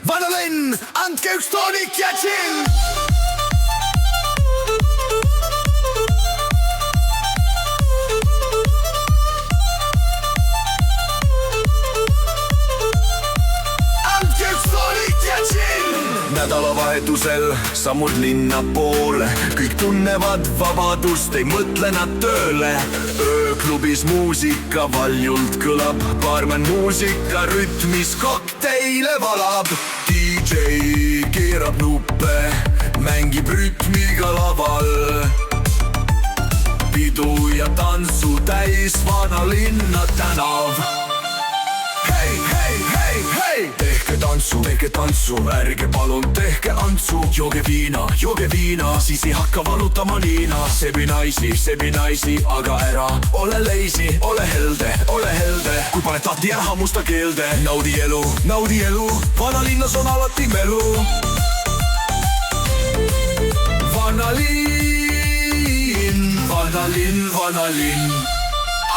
vana linn, andke üks toonik ja džinn. Nädalavahetusel sammud linna poole, kõik tunnevad vabadust, ei mõtle nad tööle. Ööklubis muusika valjult kõlab, baarmen muusika rütmis kokteile valab. DJ keerab nuppe, mängib rütmiga laval. Pidu ja tantsu täis vana linna tänav. Hei, hei, hei, hei! Tehke tantsu, ärge palun tehke antsu. Jooge viina, siis ei hakka valutama niina. Sebi naisi, aga ära ole leisi, ole helde. Kui paned tahti ära hammusta keelde. Naudi elu, vanalinnas on alati melu. Vanalinn.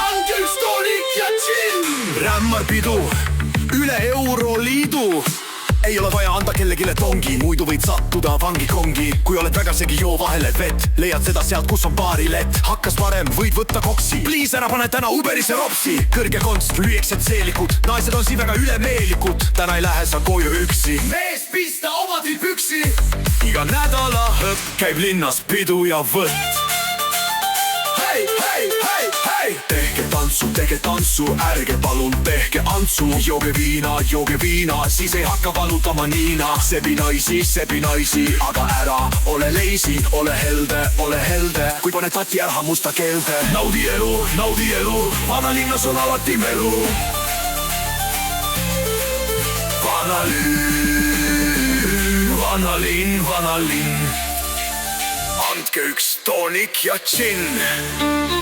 Andke üks toonik ja džinn. Rämmar pidu üle Euroliidu. Ei ole vaja anda kellegile tongi, muidu võid sattuda vangikongi. Kui oled väga segi, joo vahele vett. Leiad seda sealt, kus on baarilett. Hakkas varem, võid võtta koksi. Please ära pane täna Uberisse ropsi. Kõrge konst, lühikesed seelikud. Naised on siin väga ülemeelikud. Täna ei lähe sa koju üksi. Mees pista omadil püksi. Iga nädala hõpp käib linnas pidu ja võtt. Hei, hei, hei, hei! Tehke tantsu, ärge palun tehke antsu. Jooge viina, siis ei hakka valutama niina. Sebi naisi, aga ära ole leisi, ole helde. Kui paned tati ära hammusta keelde. Naudi elu, vanalinnas on alati melu. Vanalinn. Andke üks toonik ja džinn.